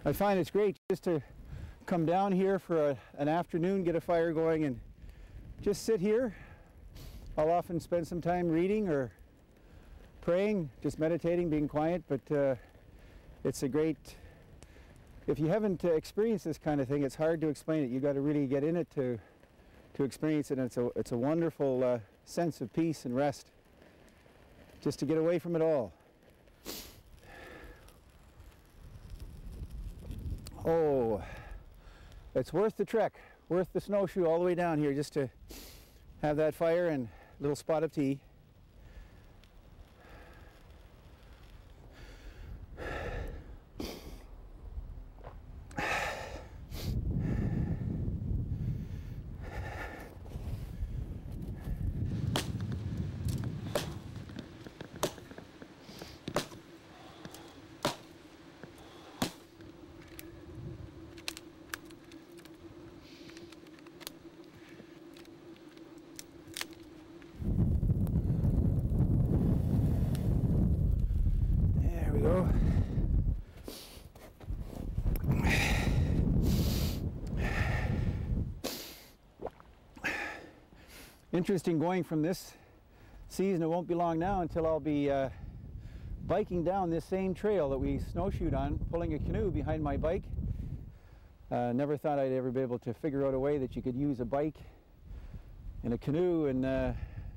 I find it's great just to come down here for an afternoon, get a fire going, and just sit here. I'll often spend some time reading or praying, just meditating, being quiet, but it's a great, if you haven't experienced this kind of thing, it's hard to explain it. You've got to really get in it to experience it, and it's a wonderful sense of peace and rest, just to get away from it all. Oh, it's worth the trek, worth the snowshoe all the way down here just to have that fire and a little spot of tea. Interesting going from this season. It won't be long now until I'll be biking down this same trail that we snowshoed on, pulling a canoe behind my bike. Never thought I'd ever be able to figure out a way that you could use a bike and a canoe and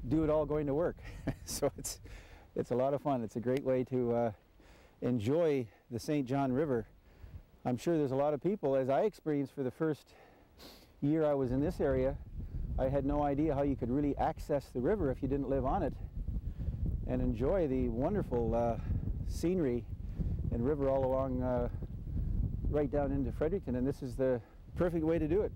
do it all going to work. So it's a lot of fun. It's a great way to enjoy the St. John River. I'm sure there's a lot of people, as I experienced for the first year I was in this area, I had no idea how you could really access the river if you didn't live on it and enjoy the wonderful scenery and river all along right down into Fredericton, and this is the perfect way to do it.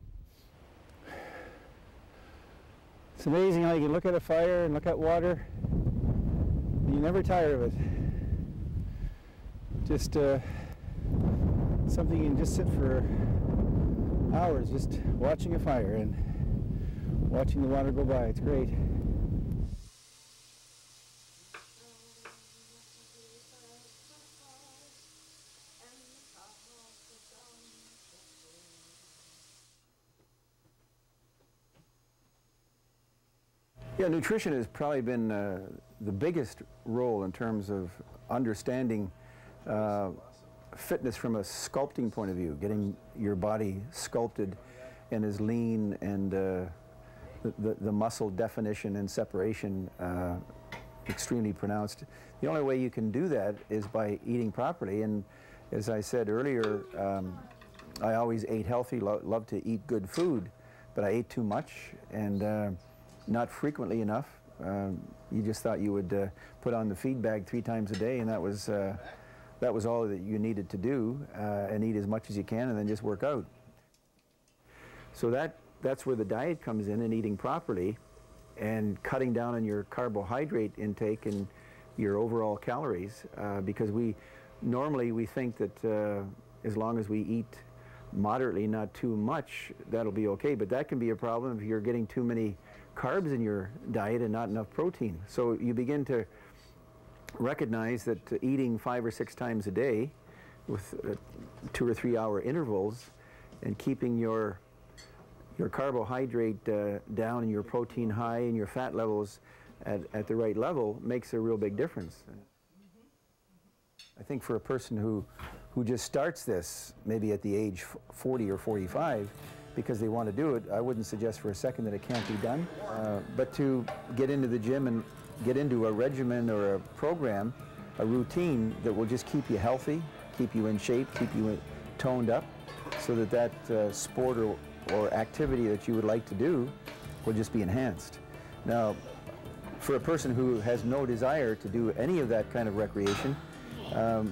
It's amazing how you can look at a fire and look at water and you never tire of it. Just something you can just sit for hours just watching a fire and watching the water go by. It's great. Yeah, nutrition has probably been the biggest role in terms of understanding fitness from a sculpting point of view, getting your body sculpted and as lean and the muscle definition and separation extremely pronounced. The only way you can do that is by eating properly, and as I said earlier, I always ate healthy, loved to eat good food, but I ate too much and not frequently enough. You just thought you would put on the feed bag 3 times a day, and that was all that you needed to do, and eat as much as you can and then just work out. So that's where the diet comes in, and eating properly and cutting down on your carbohydrate intake and your overall calories, because we think that as long as we eat moderately, not too much, that'll be okay, but that can be a problem if you're getting too many carbs in your diet and not enough protein. So you begin to recognize that eating 5 or 6 times a day with 2 or 3 hour intervals and keeping your carbohydrate down and your protein high and your fat levels at the right level makes a real big difference. I think for a person who just starts this, maybe at the age 40 or 45, because they want to do it, I wouldn't suggest for a second that it can't be done. But to get into the gym and get into a regimen or a program, a routine that will just keep you healthy, keep you in shape, keep you toned up, so that sport or activity that you would like to do will just be enhanced. Now, for a person who has no desire to do any of that kind of recreation,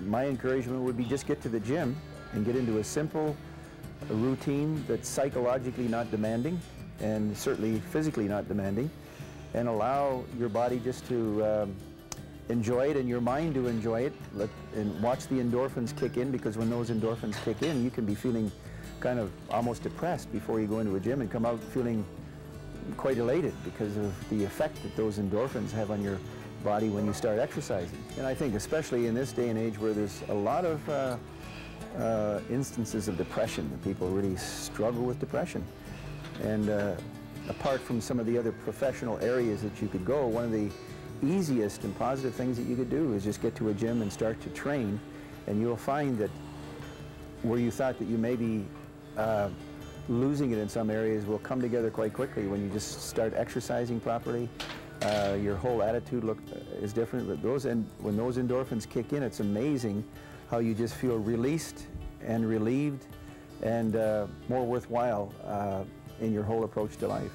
my encouragement would be just get to the gym and get into a simple routine that's psychologically not demanding and certainly physically not demanding, and allow your body just to enjoy it and your mind to enjoy it, and watch the endorphins kick in, because when those endorphins kick in, you can be feeling kind of almost depressed before you go into a gym and come out feeling quite elated because of the effect that those endorphins have on your body when you start exercising. And I think especially in this day and age where there's a lot of instances of depression. People really struggle with depression. And apart from some of the other professional areas that you could go, one of the easiest and positive things that you could do is just get to a gym and start to train, and you'll find that where you thought that you may be losing it in some areas will come together quite quickly when you just start exercising properly. Your whole attitude is different. But when those endorphins kick in, it's amazing how you just feel released and relieved and more worthwhile in your whole approach to life.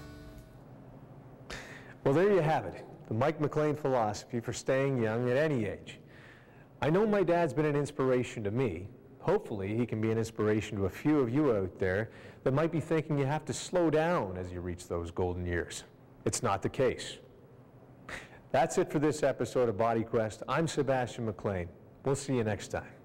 Well, there you have it, the Mike McLean philosophy for staying young at any age. I know my dad's been an inspiration to me. Hopefully he can be an inspiration to a few of you out there that might be thinking you have to slow down as you reach those golden years. It's not the case. That's it for this episode of Body Quest. I'm Sebastian McLean. We'll see you next time.